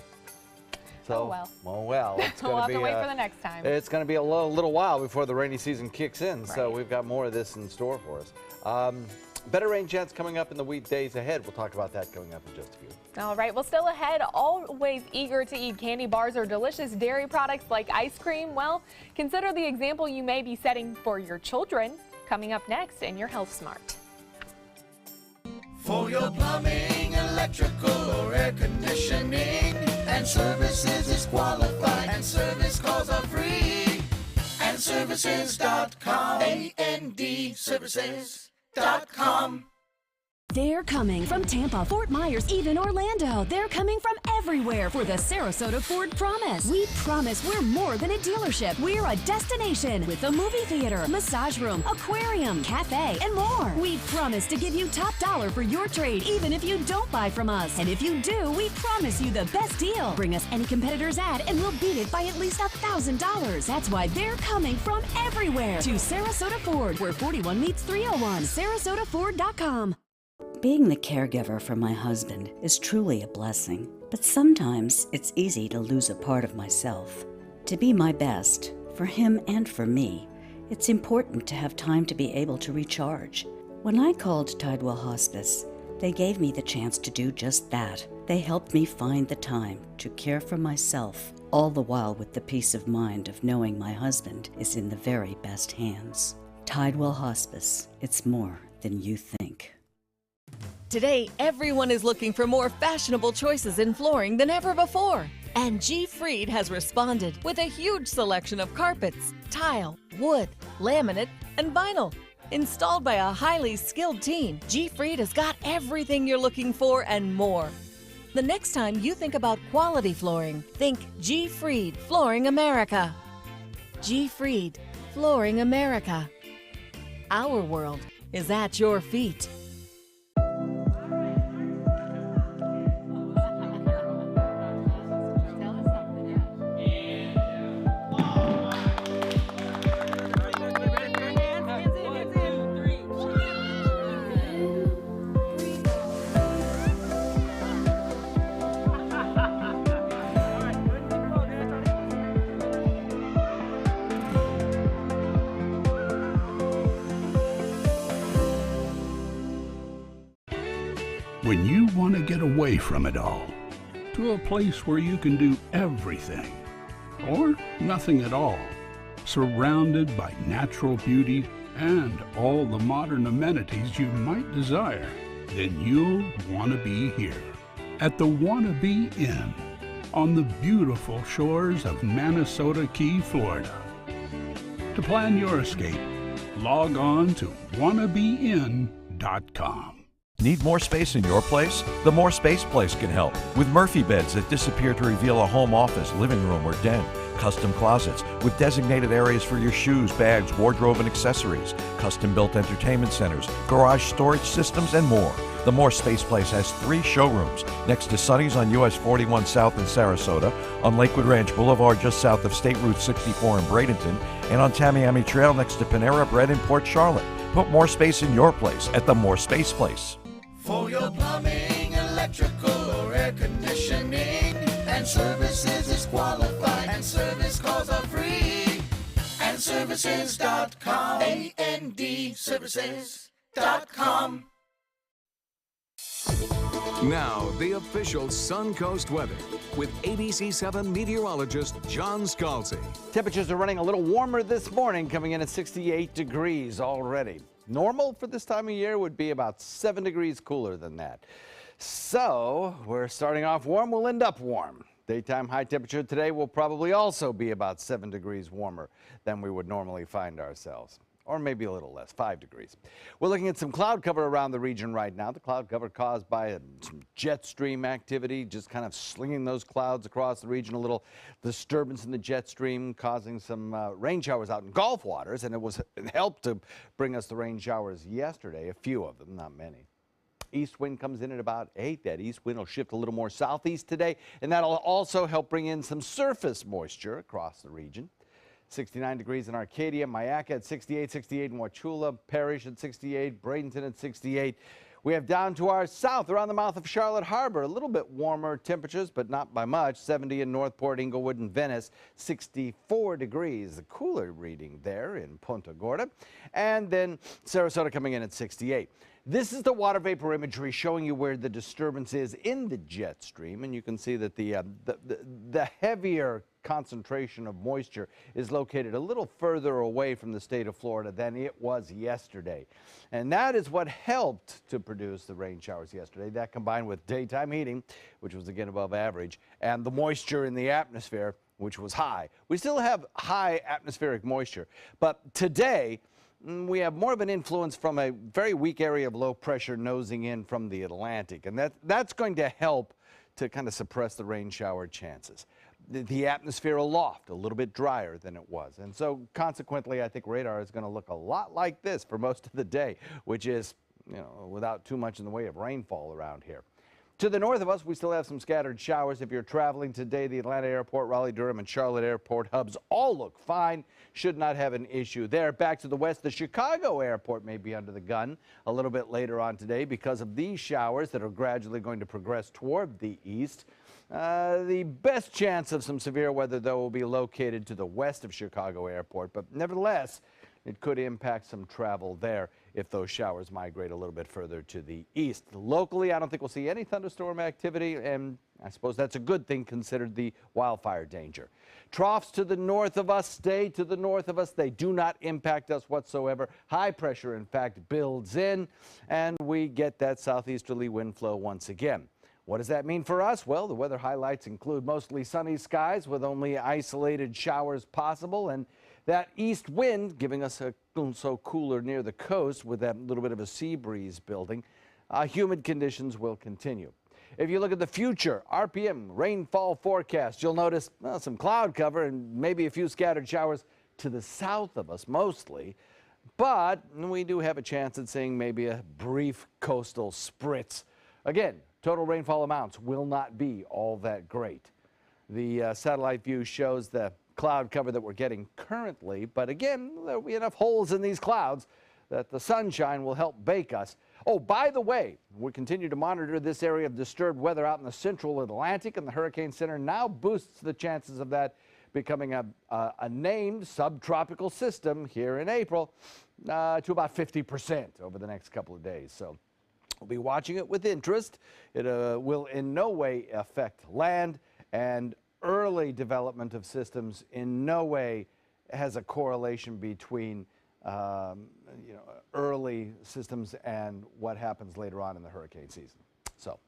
So, oh well, it's we'll going have to to be wait for the next time. It's going to be a little while before the rainy season kicks in. So we've got more of this in store for us. Better rain chance coming up in the weekdays ahead. We'll talk about that coming up in just a few. All right, well, still ahead, always eager to eat candy bars or delicious dairy products like ice cream. Well, consider the example you may be setting for your children. Coming up next in your Health Smart. For your plumbing, electrical, or air conditioning, and services is qualified, and service calls are free. And services.com, A-N-D, services.com. They're coming from Tampa, Fort Myers, even Orlando. They're coming from everywhere for the Sarasota Ford Promise. We promise we're more than a dealership. We're a destination with a movie theater, massage room, aquarium, cafe, and more. We promise to give you top dollar for your trade, even if you don't buy from us. And if you do, we promise you the best deal. Bring us any competitor's ad and we'll beat it by at least $1,000. That's why they're coming from everywhere to Sarasota Ford, where 41 meets 301. SarasotaFord.com. Being the caregiver for my husband is truly a blessing, but sometimes it's easy to lose a part of myself. To be my best, for him and for me, it's important to have time to be able to recharge. When I called Tidewell Hospice, they gave me the chance to do just that. They helped me find the time to care for myself, all the while with the peace of mind of knowing my husband is in the very best hands. Tidewell Hospice, it's more than you think. Today, everyone is looking for more fashionable choices in flooring than ever before. And G. Fried has responded with a huge selection of carpets, tile, wood, laminate, and vinyl. Installed by a highly skilled team, G. Fried has got everything you're looking for and more. The next time you think about quality flooring, think G. Fried Flooring America. G. Fried Flooring America. Our world is at your feet. When you want to get away from it all, to a place where you can do everything, or nothing at all, surrounded by natural beauty and all the modern amenities you might desire, then you'll want to be here at the Wanna Be Inn on the beautiful shores of Minnesota Key, Florida. To plan your escape, log on to wannabeinn.com. Need more space in your place? The More Space Place can help with Murphy beds that disappear to reveal a home office, living room, or den. Custom closets with designated areas for your shoes, bags, wardrobe, and accessories. Custom-built entertainment centers, garage storage systems, and more. The More Space Place has 3 showrooms next to Sonny's on US 41 South in Sarasota, on Lakewood Ranch Boulevard just south of State Route 64 in Bradenton, and on Tamiami Trail next to Panera Bread in Port Charlotte. Put more space in your place at the More Space Place. For your plumbing, electrical, or air conditioning, and services is qualified, and service calls are free. And services.com, A-N-D, services.com. Now, the official Suncoast weather with ABC7 meteorologist John Scalzi. Temperatures are running a little warmer this morning, coming in at 68 degrees already. Normal for this time of year would be about 7 degrees cooler than that. So we're starting off warm, we'll end up warm. Daytime high temperature today will probably also be about 7 degrees warmer than we would normally find ourselves. Or maybe a little less, 5 degrees. We're looking at some cloud cover around the region right now. The cloud cover caused by some jet stream activity, just kind of slinging those clouds across the region. A little disturbance in the jet stream causing some rain showers out in Gulf waters, and it helped to bring us the rain showers yesterday, a few of them, not many. East wind comes in at about 8. That east wind will shift a little more southeast today, and that'll also help bring in some surface moisture across the region. 69 degrees in Arcadia, Mayaca at 68, 68 in Wauchula, Parrish at 68, Bradenton at 68. We have down to our south around the mouth of Charlotte Harbor, a little bit warmer temperatures, but not by much. 70 in Northport, Inglewood, and Venice, 64 degrees. The cooler reading there in Punta Gorda. And then Sarasota coming in at 68. This is the water vapor imagery showing you where the disturbance is in the jet stream, and you can see that the heavier concentration of moisture is located a little further away from the state of Florida than it was yesterday. And that is what helped to produce the rain showers yesterday. That combined with daytime heating, which was again above average, and the moisture in the atmosphere, which was high. We still have high atmospheric moisture, but today we have more of an influence from a very weak area of low pressure nosing in from the Atlantic, and that's going to help to kind of suppress the rain shower chances. The atmosphere aloft, a little bit drier than it was, and so consequently I think radar is going to look a lot like this for most of the day, which is, you know, without too much in the way of rainfall around here. To the north of us, we still have some scattered showers. If you're traveling today, the Atlanta Airport, Raleigh-Durham, and Charlotte Airport hubs all look fine. Should not have an issue there. Back to the west, the Chicago Airport may be under the gun a little bit later on today because of these showers that are gradually going to progress toward the east. The best chance of some severe weather, though, will be located to the west of Chicago Airport, but nevertheless, it could impact some travel there if those showers migrate a little bit further to the east. Locally, I don't think we'll see any thunderstorm activity, and I suppose that's a good thing considered the wildfire danger. Troughs to the north of us stay to the north of us. They do not impact us whatsoever. High pressure, in fact, builds in, and we get that southeasterly wind flow once again. What does that mean for us? Well, the weather highlights include mostly sunny skies with only isolated showers possible, and that east wind giving us a so cooler near the coast with that little bit of a sea breeze building. Humid conditions will continue. If you look at the future RPM rainfall forecast, you'll notice some cloud cover and maybe a few scattered showers to the south of us mostly. But we do have a chance at seeing maybe a brief coastal spritz. Again, total rainfall amounts will not be all that great. The satellite view shows the cloud cover that we're getting currently, but again, there'll be enough holes in these clouds that the sunshine will help bake us. Oh, by the way, we continue to monitor this area of disturbed weather out in the central Atlantic, and the Hurricane Center now boosts the chances of that becoming a named subtropical system here in April to about 50% over the next couple of days. So we'll be watching it with interest. It will in no way affect land, and early development of systems in no way has a correlation between early systems and what happens later on in the hurricane season. So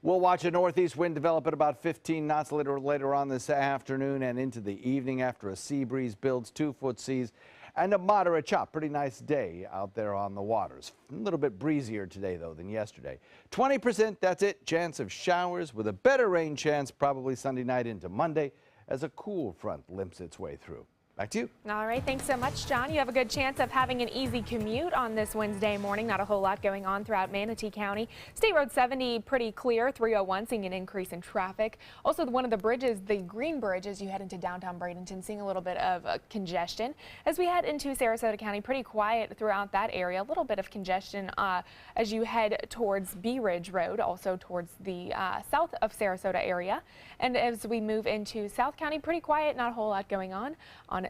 we'll watch a northeast wind develop at about 15 knots later on this afternoon and into the evening after a sea breeze builds, 2-foot seas, and a moderate chop. Pretty nice day out there on the waters. A little bit breezier today, though, than yesterday. 20%, that's it. Chance of showers with a better rain chance probably Sunday night into Monday as a cool front limps its way through. Back to you. All right, thanks so much, John. You have a good chance of having an easy commute on this Wednesday morning. Not a whole lot going on throughout Manatee County. State Road 70 pretty clear. 301 seeing an increase in traffic. Also, one of the bridges, the Green Bridge, as you head into downtown Bradenton, seeing a little bit of congestion. As we head into Sarasota County, pretty quiet throughout that area. A little bit of congestion as you head towards Bee Ridge Road, also towards the south of Sarasota area. And as we move into South County, pretty quiet. Not a whole lot going on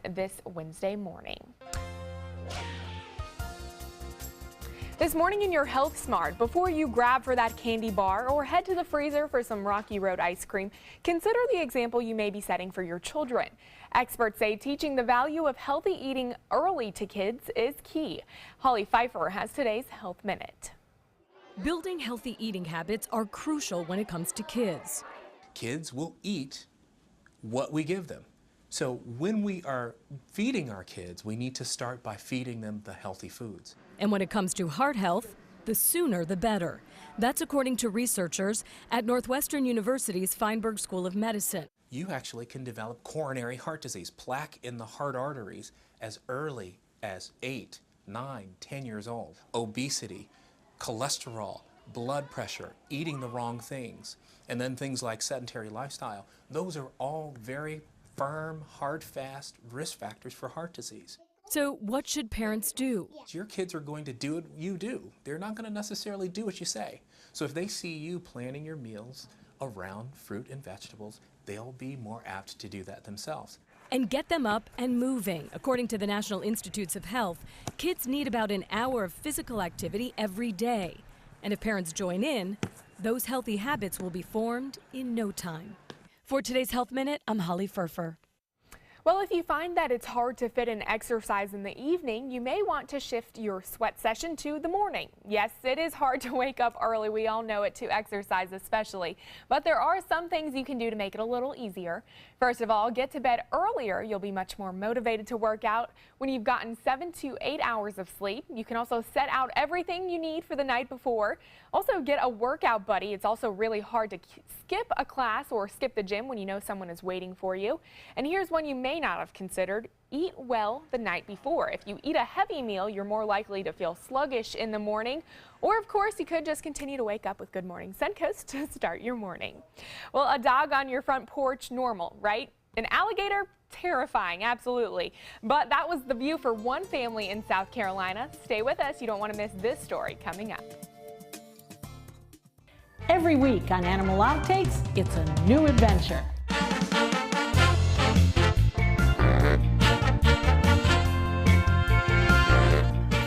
this Wednesday morning. This morning in your Health Smart, before you grab for that candy bar or head to the freezer for some Rocky Road ice cream, consider the example you may be setting for your children. Experts say teaching the value of healthy eating early to kids is key. Holly Pfeiffer has today's Health Minute. Building healthy eating habits are crucial when it comes to kids. Kids will eat what we give them. So when we are feeding our kids, we need to start by feeding them the healthy foods. And when it comes to heart health, the sooner the better. That's according to researchers at Northwestern University's Feinberg School of Medicine. You actually can develop coronary heart disease, plaque in the heart arteries, as early as 8, 9, 10 years old. Obesity, cholesterol, blood pressure, eating the wrong things, and then things like sedentary lifestyle. Those are all very firm, hard, fast risk factors for heart disease. So what should parents do? Your kids are going to do what you do. They're not going to necessarily do what you say. So if they see you planning your meals around fruit and vegetables, they'll be more apt to do that themselves. And get them up and moving. According to the National Institutes of Health, kids need about an hour of physical activity every day. And if parents join in, those healthy habits will be formed in no time. For today's Health Minute, I'm Holly Pfeiffer. Well, if you find that it's hard to fit in exercise in the evening, you may want to shift your sweat session to the morning. Yes, it is hard to wake up early. We all know it, to exercise especially. But there are some things you can do to make it a little easier. First of all, get to bed earlier. You'll be much more motivated to work out when you've gotten 7 to 8 hours of sleep. You can also set out everything you need for the night before. Also, get a workout buddy. It's also really hard to skip a class or skip the gym when you know someone is waiting for you. And here's one you may not have considered. Eat well the night before. If you eat a heavy meal, you're more likely to feel sluggish in the morning. Or, of course, you could just continue to wake up with Good Morning Suncoast to start your morning. Well, a dog on your front porch, normal, right? An alligator, terrifying, absolutely. But that was the view for one family in South Carolina. Stay with us. You don't want to miss this story coming up. Every week on Animal Outtakes, it's a new adventure.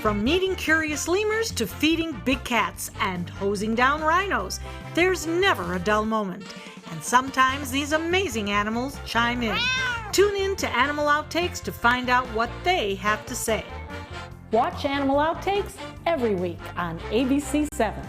From meeting curious lemurs to feeding big cats and hosing down rhinos, there's never a dull moment. And sometimes these amazing animals chime in. Tune in to Animal Outtakes to find out what they have to say. Watch Animal Outtakes every week on ABC 7.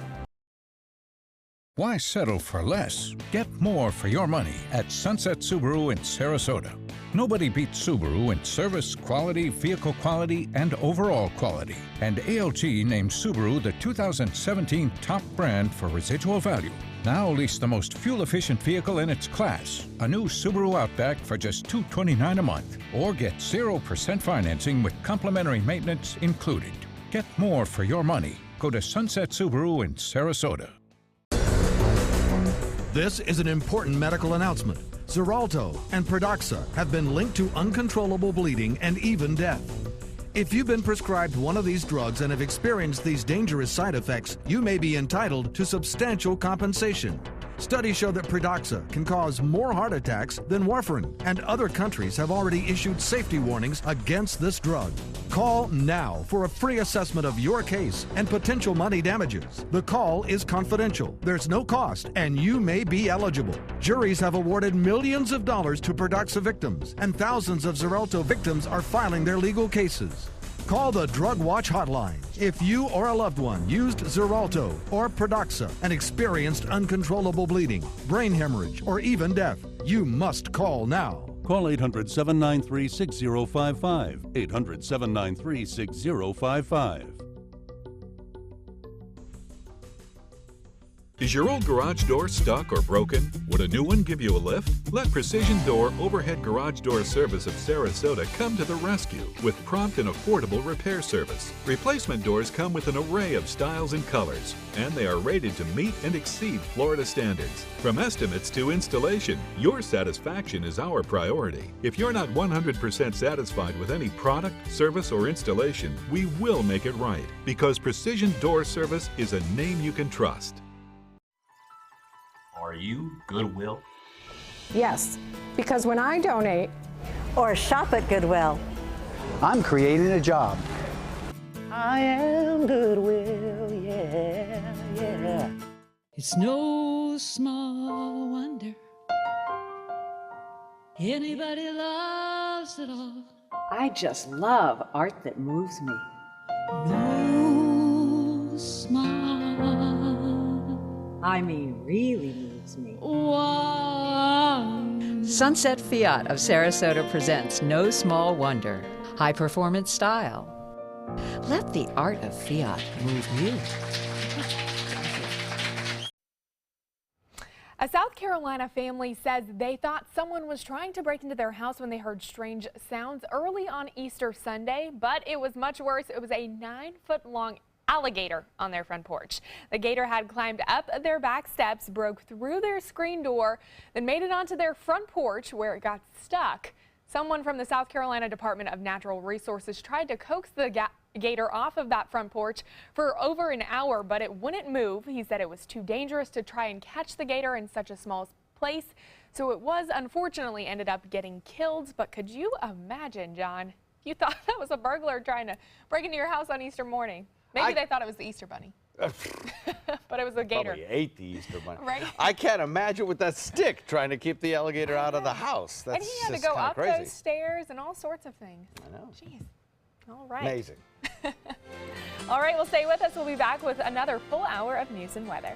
Why settle for less? Get more for your money at Sunset Subaru in Sarasota. Nobody beats Subaru in service, quality, vehicle quality, and overall quality. And ALT named Subaru the 2017 top brand for residual value. Now lease the most fuel-efficient vehicle in its class, a new Subaru Outback for just $229 a month. Or get 0% financing with complimentary maintenance included. Get more for your money. Go to Sunset Subaru in Sarasota. This is an important medical announcement. Xarelto and Pradaxa have been linked to uncontrollable bleeding and even death. If you've been prescribed one of these drugs and have experienced these dangerous side effects, you may be entitled to substantial compensation. Studies show that Pradaxa can cause more heart attacks than warfarin, and other countries have already issued safety warnings against this drug. Call now for a free assessment of your case and potential money damages. The call is confidential, there's no cost, and you may be eligible. Juries have awarded millions of dollars to Pradaxa victims, and thousands of Xarelto victims are filing their legal cases. Call the Drug Watch hotline if you or a loved one used Xarelto or Pradaxa and experienced uncontrollable bleeding, brain hemorrhage, or even death. You must call now. Call 800-793-6055. 800-793-6055. Is your old garage door stuck or broken? Would a new one give you a lift? Let Precision Door Overhead Garage Door Service of Sarasota come to the rescue with prompt and affordable repair service. Replacement doors come with an array of styles and colors, and they are rated to meet and exceed Florida standards. From estimates to installation, your satisfaction is our priority. If you're not 100% satisfied with any product, service, or installation, we will make it right, because Precision Door Service is a name you can trust. Are you Goodwill? Yes, because when I donate or shop at Goodwill, I'm creating a job. I am Goodwill, yeah, yeah. It's no small wonder anybody loves it all. I just love art that moves me. No small, I mean, really moves me. Sunset Fiat of Sarasota presents No Small Wonder. High performance style. Let the art of Fiat move you. A South Carolina family says they thought someone was trying to break into their house when they heard strange sounds early on Easter Sunday, but it was much worse. It was a 9-foot-long alligator on their front porch. The gator had climbed up their back steps, broke through their screen door, then made it onto their front porch where it got stuck. Someone from the South Carolina Department of Natural Resources tried to coax the gator off of that front porch for over an hour, but it wouldn't move. He said it was too dangerous to try and catch the gator in such a small place, so it was unfortunately ended up getting killed. But could you imagine, John? You thought that was a burglar trying to break into your house on Easter morning. Maybe they thought it was the Easter Bunny. But it was a gator. Probably ate the Easter Bunny. Right? I can't imagine with that stick trying to keep the alligator out of the house. That's and he had to just go up crazy. those stairs and all sorts of things. I know. Jeez. All right. Amazing. All right, well, stay with us. We'll be back with another full hour of news and weather.